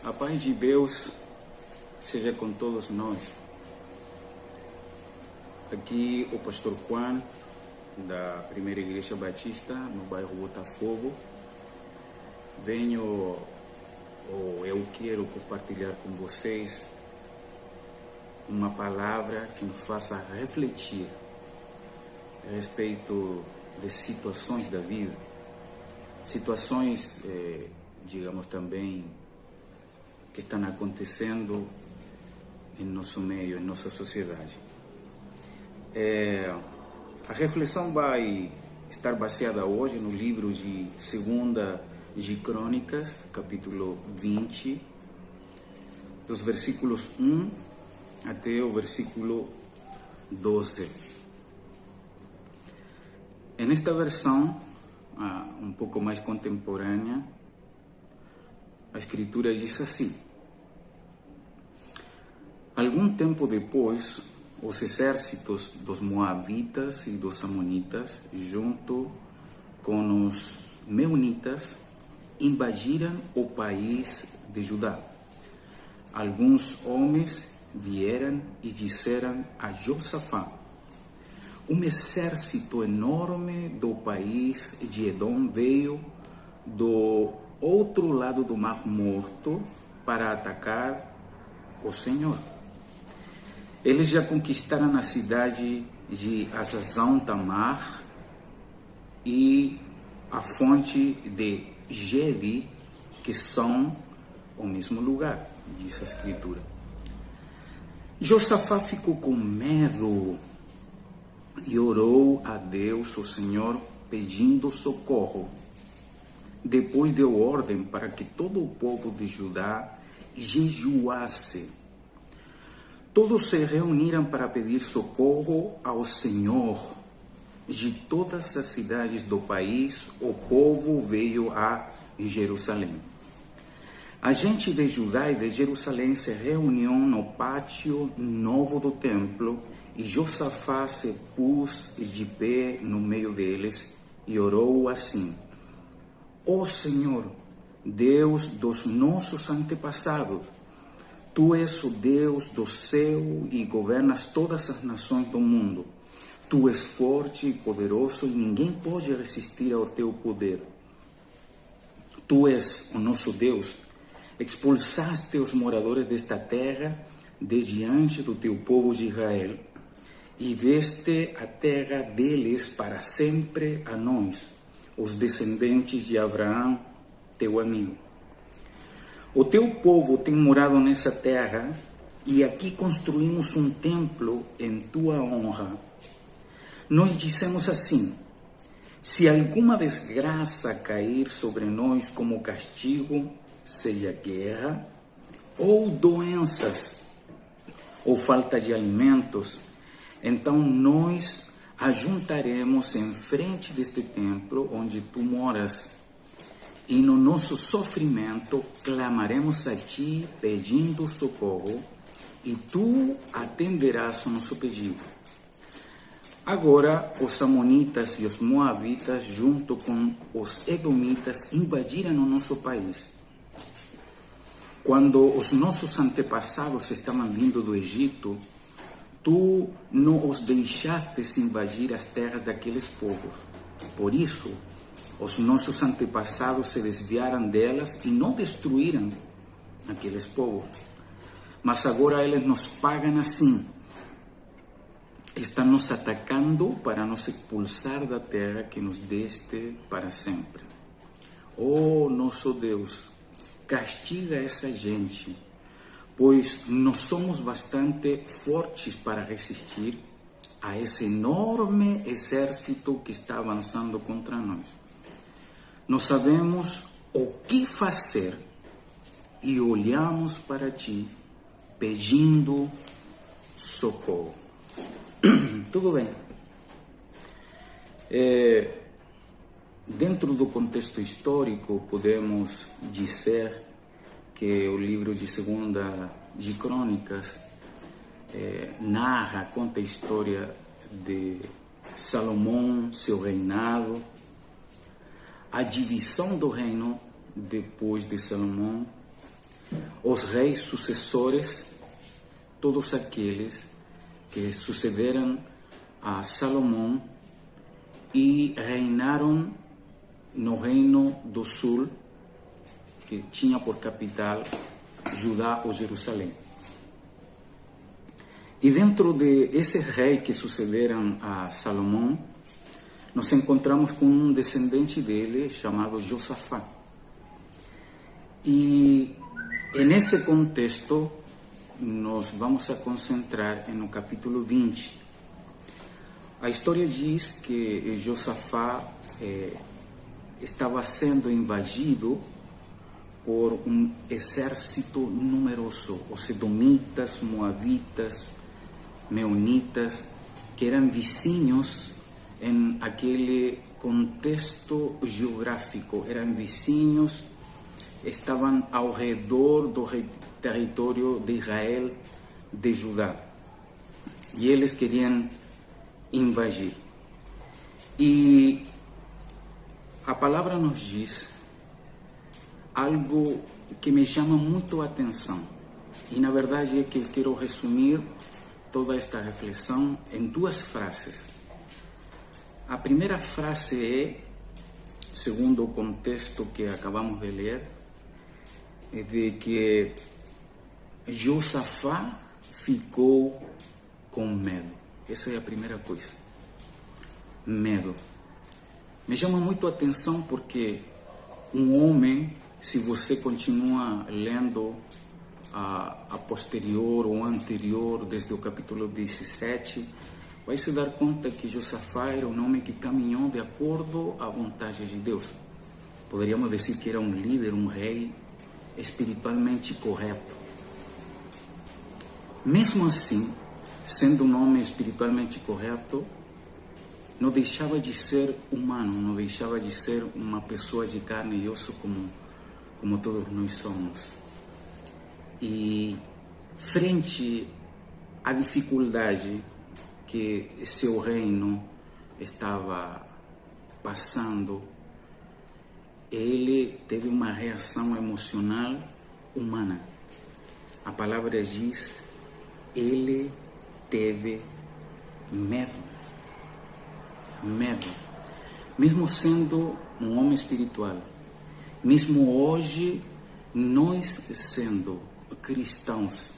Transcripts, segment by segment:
A paz de Deus seja com todos nós. Aqui o pastor Juan, da Primeira Igreja Batista, no bairro Botafogo. Eu quero compartilhar com vocês uma palavra que nos faça refletir a respeito de situações da vida, situações, digamos também, que estão acontecendo em nosso meio, em nossa sociedade. A reflexão vai estar baseada hoje no livro de 2 de Crônicas, capítulo 20, dos versículos 1 até o versículo 12. Nesta versão, um pouco mais contemporânea, a Escritura diz assim: algum tempo depois, os exércitos dos Moabitas e dos Amonitas, junto com os Meunitas, invadiram o país de Judá. Alguns homens vieram e disseram a Josafá: um exército enorme do país de Edom veio do outro lado do Mar Morto para atacar o Senhor. Eles já conquistaram a cidade de Hazazão Tamar e a fonte de Gedi, que são o mesmo lugar, diz a Escritura. Josafá ficou com medo e orou a Deus, o Senhor, pedindo socorro. Depois deu ordem para que todo o povo de Judá jejuasse. Todos se reuniram para pedir socorro ao Senhor. De todas as cidades do país, o povo veio a Jerusalém. A gente de Judá e de Jerusalém se reuniu no pátio novo do templo e Josafá se pôs de pé no meio deles e orou assim: ó Senhor, Deus dos nossos antepassados, Tu és o Deus do céu e governas todas as nações do mundo. Tu és forte e poderoso e ninguém pode resistir ao Teu poder. Tu és o nosso Deus. Expulsaste os moradores desta terra de diante do Teu povo de Israel e deste a terra deles para sempre a nós, os descendentes de Abraão, Teu amigo. O Teu povo tem morado nessa terra e aqui construímos um templo em Tua honra. Nós dissemos assim: se alguma desgraça cair sobre nós como castigo, seja guerra, ou doenças, ou falta de alimentos, então nós ajuntaremos em frente deste templo onde Tu moras, e no nosso sofrimento clamaremos a Ti pedindo socorro, e Tu atenderás o nosso pedido. Agora, os Amonitas e os Moabitas, junto com os Edomitas, invadiram o nosso país. Quando os nossos antepassados estavam vindo do Egito, Tu não os deixaste invadir as terras daqueles povos. Por isso, os nossos antepassados se desviaram delas e não destruíram aqueles povos. Mas agora eles nos pagam assim. Estão nos atacando para nos expulsar da terra que nos deste para sempre. Oh, nosso Deus, castiga essa gente, pois nós somos bastante fortes para resistir a esse enorme exército que está avançando contra nós. Nós sabemos o que fazer e olhamos para Ti pedindo socorro. Tudo bem. Dentro do contexto histórico, podemos dizer que o livro de 2 de Crônicas conta a história de Salomão, seu reinado, a divisão do reino depois de Salomão, os reis sucessores, todos aqueles que sucederam a Salomão e reinaram no reino do sul, que tinha por capital Judá ou Jerusalém. E dentro de esses reis que sucederam a Salomão, nos encontramos com um descendente dele chamado Josafá. E nesse contexto, nós vamos a concentrar no capítulo 20. A história diz que Josafá estava sendo invadido por um exército numeroso, os edomitas, moabitas, meunitas, que eram vizinhos em aquele contexto geográfico, eram vizinhos, estavam ao redor do território de Israel, de Judá, e eles queriam invadir. E a palavra nos diz algo que me chama muito a atenção, e na verdade é que eu quero resumir toda esta reflexão em duas frases. A primeira frase é, segundo o contexto que acabamos de ler, é de que Josafá ficou com medo. Essa é a primeira coisa. Medo. Me chama muito a atenção porque um homem, se você continua lendo a posterior ou anterior, desde o capítulo 17, vai se dar conta que Josafá era um homem que caminhou de acordo à vontade de Deus. Poderíamos dizer que era um líder, um rei espiritualmente correto. Mesmo assim, sendo um homem espiritualmente correto, não deixava de ser humano, não deixava de ser uma pessoa de carne e osso como todos nós somos. E frente à dificuldade que seu reino estava passando, ele teve uma reação emocional humana. A palavra diz, ele teve medo. Medo. Mesmo sendo um homem espiritual, mesmo hoje, nós sendo cristãos,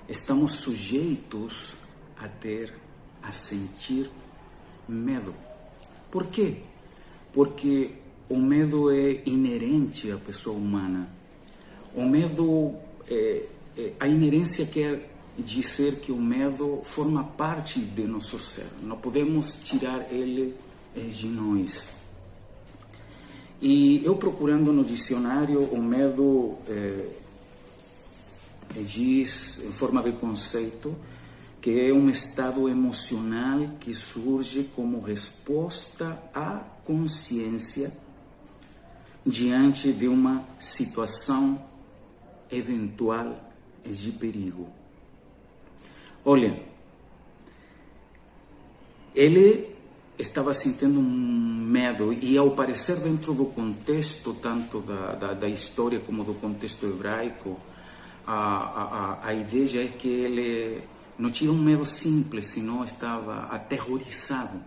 estamos sujeitos a sentir medo. Por quê? Porque o medo é inerente à pessoa humana. O medo, a inerência quer dizer que o medo forma parte de nosso ser. Não podemos tirar ele de nós. E eu procurando no dicionário, o medo diz, em forma de conceito, que é um estado emocional que surge como resposta à consciência diante de uma situação eventual de perigo. Olha, ele estava sentindo um medo, e ao parecer dentro do contexto, tanto da história como do contexto hebraico, a ideia é que ele não tinha um medo simples, senão estava aterrorizado.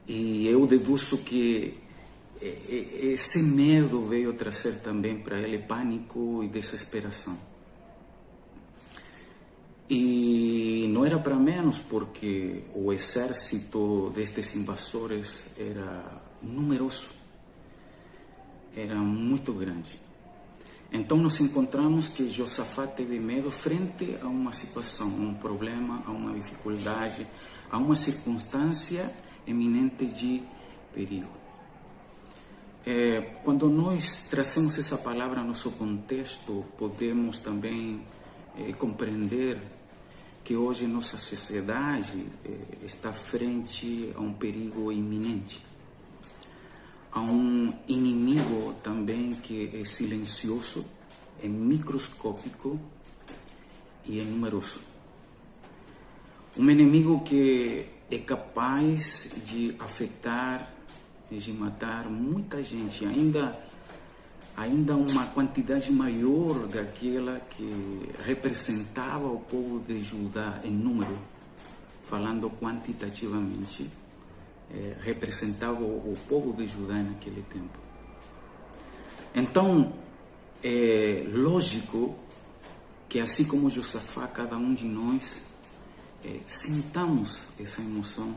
E eu deduzo que esse medo veio trazer também para ele pânico e desesperação. E não era para menos, porque o exército destes invasores era numeroso, era muito grande. Então nos encontramos que Josafá teve medo frente a uma situação, a um problema, a uma dificuldade, a uma circunstância eminente de perigo. Quando nós trazemos essa palavra ao nosso contexto, podemos também compreender que hoje nossa sociedade está frente a um perigo iminente, a um inimigo também que é silencioso, é microscópico e é numeroso. Um inimigo que é capaz de afetar e de matar muita gente. ainda uma quantidade maior daquela que representava o povo de Judá em número, falando quantitativamente, representava o povo de Judá naquele tempo. Então, é lógico que, assim como Josafá, cada um de nós sintamos essa emoção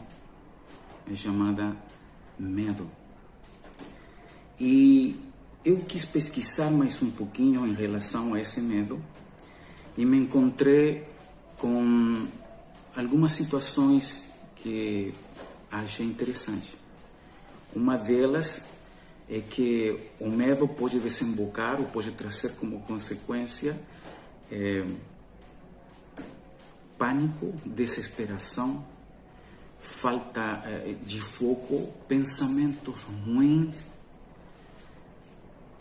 chamada medo. E eu quis pesquisar mais um pouquinho em relação a esse medo e me encontrei com algumas situações que achei interessante. Uma delas é que o medo pode desembocar ou pode trazer como consequência pânico, desesperação, falta de foco, pensamentos ruins,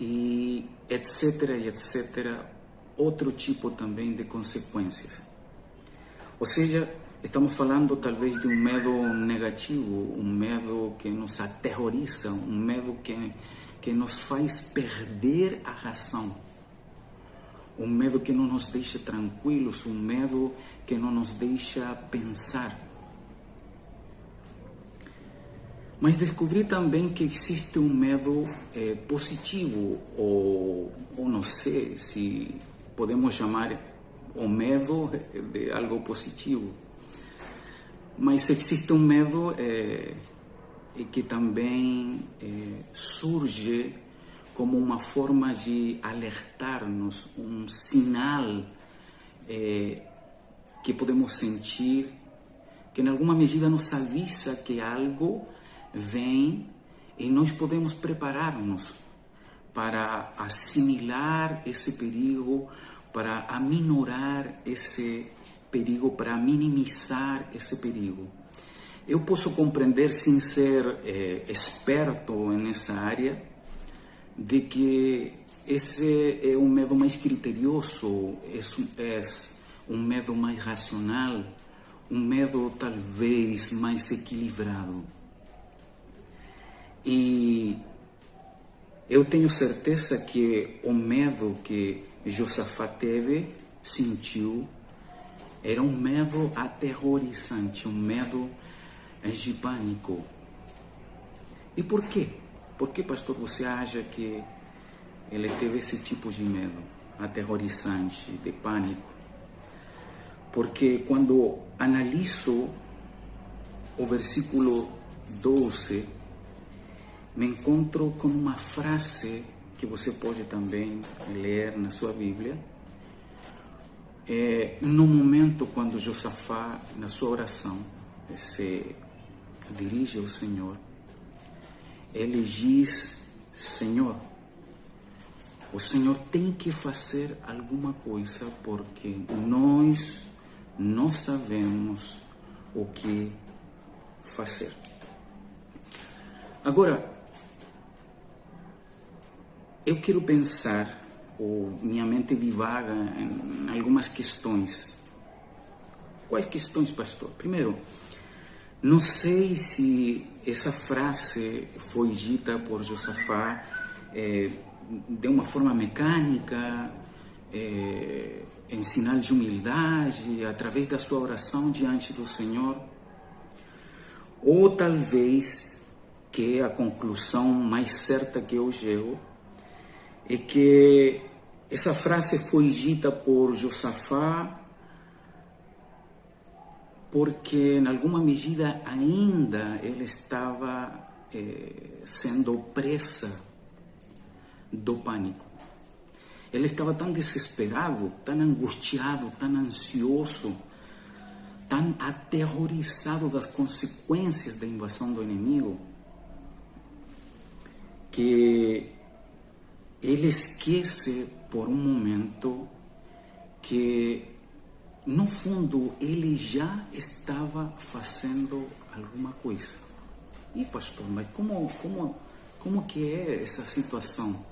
e etc, outro tipo também de consequências. Ou seja, estamos falando talvez de um medo negativo, um medo que nos aterroriza, um medo que nos faz perder a razão, um medo que não nos deixa tranquilos, um medo que não nos deixa pensar. Mas descobri também que existe um medo positivo, ou não sei se podemos chamar o medo de algo positivo. Mas existe um medo que também surge como uma forma de alertar-nos, um sinal que podemos sentir, que em alguma medida nos avisa que algo vem e nós podemos preparar-nos para assimilar esse perigo, para aminorar esse perigo, para minimizar esse perigo. Eu posso compreender, sem ser experto nessa área, de que esse é um medo mais criterioso, é um medo mais racional, um medo talvez mais equilibrado. E eu tenho certeza que o medo que Josafá teve, sentiu, era um medo aterrorizante, um medo de pânico. E por quê? Por que, pastor, você acha que ele teve esse tipo de medo aterrorizante, de pânico? Porque quando analiso o versículo 12, me encontro com uma frase que você pode também ler na sua Bíblia. No momento quando Josafá, na sua oração, se dirige ao Senhor, ele diz: Senhor, o Senhor tem que fazer alguma coisa, porque nós não sabemos o que fazer. Agora, eu quero pensar, ou minha mente divaga em algumas questões. Quais questões, pastor? Primeiro, não sei se essa frase foi dita por Josafá de uma forma mecânica, em sinal de humildade, através da sua oração diante do Senhor, ou talvez, que é a conclusão mais certa que eu chego, é que essa frase foi dita por Josafá porque, em alguma medida, ainda ele estava sendo presa do pânico. Ele estava tão desesperado, tão angustiado, tão ansioso, tão aterrorizado das consequências da invasão do inimigo, que ele esquece por um momento que, no fundo, ele já estava fazendo alguma coisa. E, pastor, mas como que é essa situação?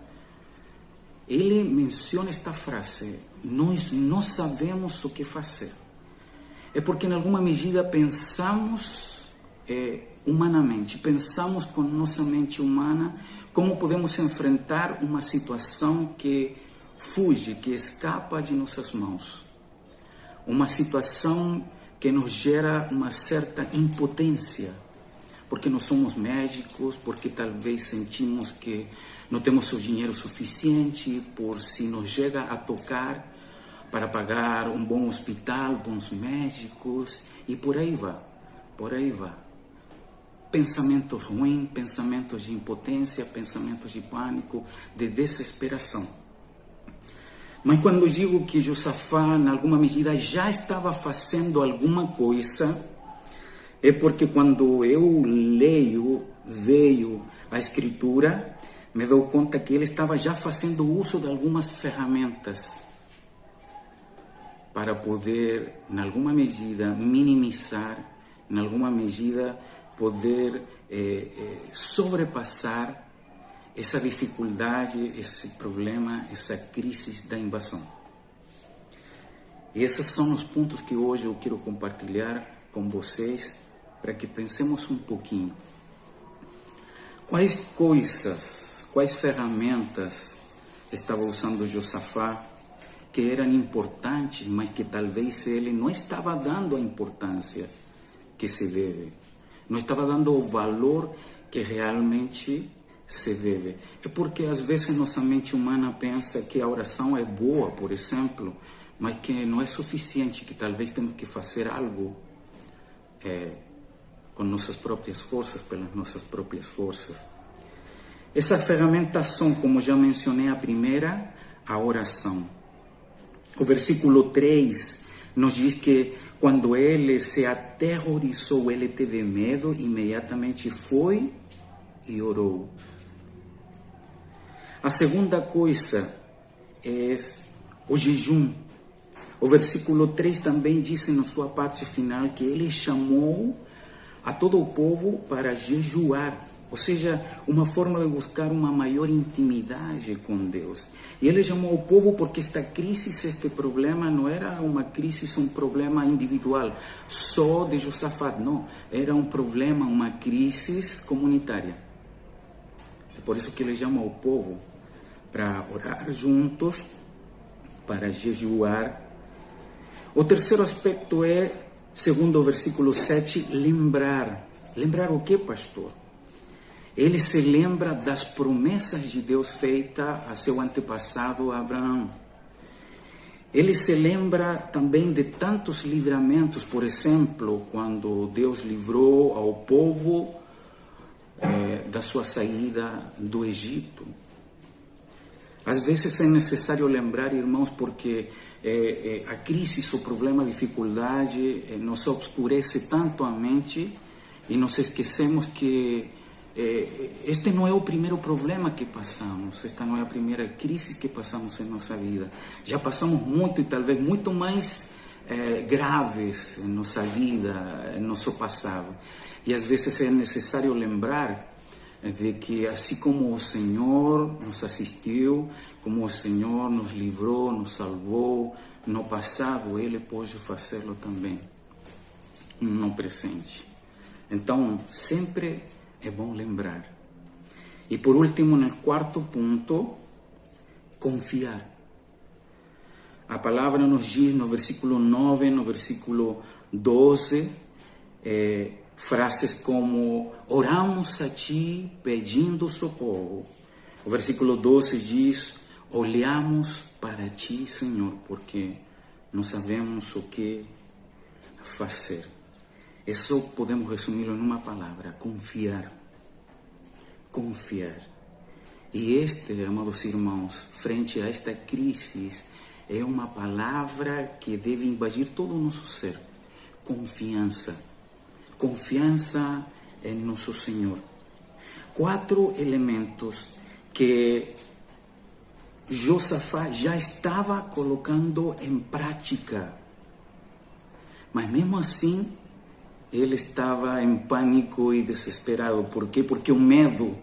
Ele menciona esta frase: nós não sabemos o que fazer. É porque, em alguma medida, pensamos humanamente, pensamos com nossa mente humana como podemos enfrentar uma situação que fuge, que escapa de nossas mãos. Uma situação que nos gera uma certa impotência, porque não somos médicos, porque talvez sentimos que não temos o dinheiro suficiente, por se nos chega a tocar para pagar um bom hospital, bons médicos, e por aí vai, por aí vai. Pensamentos ruins, pensamentos de impotência, pensamentos de pânico, de desesperação. Mas quando digo que Josafá, em alguma medida, já estava fazendo alguma coisa, é porque quando eu veio a Escritura, me dou conta que ele estava já fazendo uso de algumas ferramentas para poder, em alguma medida, minimizar, em alguma medida, poder sobrepassar essa dificuldade, esse problema, essa crise da invasão. E esses são os pontos que hoje eu quero compartilhar com vocês, para que pensemos um pouquinho. Quais coisas, quais ferramentas estava usando Josafá que eram importantes, mas que talvez ele não estava dando a importância que se deve, não estava dando o valor que realmente se deve. É porque às vezes nossa mente humana pensa que a oração é boa, por exemplo, mas que não é suficiente, que talvez temos que fazer algo com nossas próprias forças, pelas nossas próprias forças. Essas ferramentas são, como já mencionei, a primeira, a oração. O versículo 3 nos diz que quando ele se aterrorizou, ele teve medo, imediatamente foi e orou. A segunda coisa é o jejum. O versículo 3 também diz na sua parte final que ele chamou a todo o povo para jejuar, ou seja, uma forma de buscar uma maior intimidade com Deus. E ele chamou o povo porque esta crise, este problema, não era uma crise, um problema individual, só de Josafá, não. Era um problema, uma crise comunitária. É por isso que ele chama o povo para orar juntos, para jejuar. O terceiro aspecto é, segundo o versículo 7, lembrar. Lembrar o que, pastor? Ele se lembra das promessas de Deus feitas a seu antepassado Abraão. Ele se lembra também de tantos livramentos, por exemplo, quando Deus livrou ao povo da sua saída do Egito. Às vezes é necessário lembrar, irmãos, porque a crise, o problema, a dificuldade nos obscurece tanto a mente e nos esquecemos que este não é o primeiro problema que passamos, esta não é a primeira crise que passamos em nossa vida. Já passamos muito e talvez muito mais graves em nossa vida, em nosso passado. E às vezes é necessário lembrar de que assim como o Senhor nos assistiu, como o Senhor nos livrou, nos salvou no passado, Ele pode fazê-lo também no presente. Então, sempre é bom lembrar. E por último, no quarto ponto, confiar. A palavra nos diz no versículo 9, no versículo 12, frases como: oramos a ti pedindo socorro. O versículo 12 diz: olhamos para ti, Senhor, porque não sabemos o que fazer. Isso podemos resumir em uma palavra: confiar. Confiar. E este, amados irmãos, frente a esta crise, é uma palavra que deve invadir todo o nosso ser. Confiança. Confiança em nosso Senhor. 4 elementos que Josafá já estava colocando em prática. Mas mesmo assim, ele estava em pânico e desesperado. Por quê? Porque o medo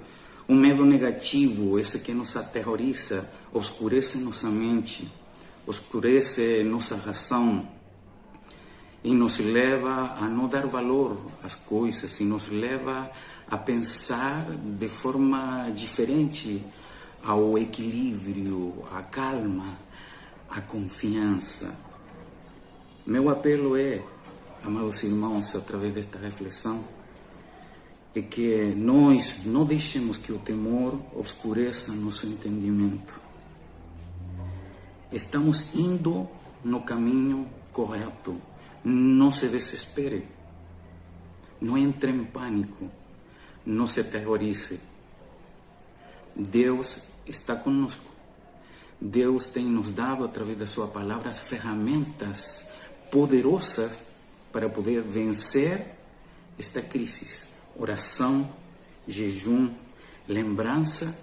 negativo, esse que nos aterroriza, oscurece nossa mente, oscurece nossa razão. e nos leva a não dar valor às coisas, e nos leva a pensar de forma diferente ao equilíbrio, à calma, à confiança. Meu apelo é, amados irmãos, através desta reflexão, é que nós não deixemos que o temor obscureça nosso entendimento. Estamos indo no caminho correto. Não se desespere, não entre em pânico, não se aterrorize. Deus está conosco. Deus tem nos dado, através da sua palavra, as ferramentas poderosas para poder vencer esta crise. Oração, jejum, lembrança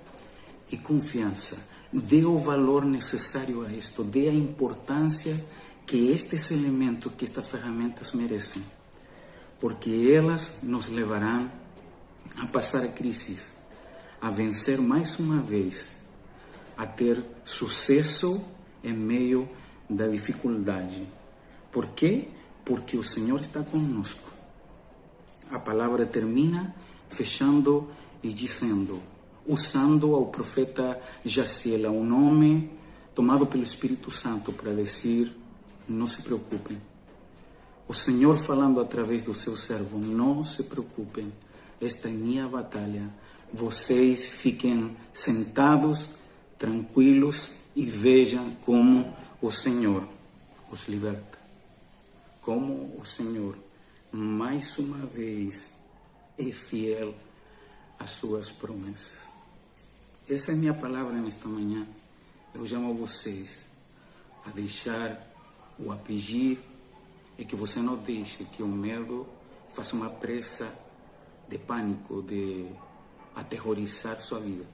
e confiança. Dê o valor necessário a isto, dê a importância que estes elementos, que estas ferramentas merecem, porque elas nos levarão a passar a crise, a vencer mais uma vez, a ter sucesso em meio da dificuldade. Por quê? Porque o Senhor está conosco. A palavra termina fechando e dizendo, usando ao profeta Jaciel, um nome tomado pelo Espírito Santo para dizer, não se preocupem. O Senhor falando através do seu servo, não se preocupem, esta é minha batalha. Vocês fiquem sentados, tranquilos e vejam como o Senhor os liberta. Como o Senhor, mais uma vez, é fiel às suas promessas. Essa é a minha palavra nesta manhã. Eu chamo vocês a deixar o pedir e que você não deixe que o medo faça uma pressa de pânico, de aterrorizar sua vida,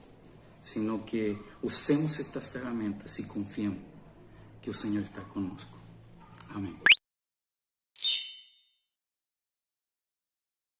sino que usemos estas ferramentas e confiemos que o Senhor está conosco. Amém.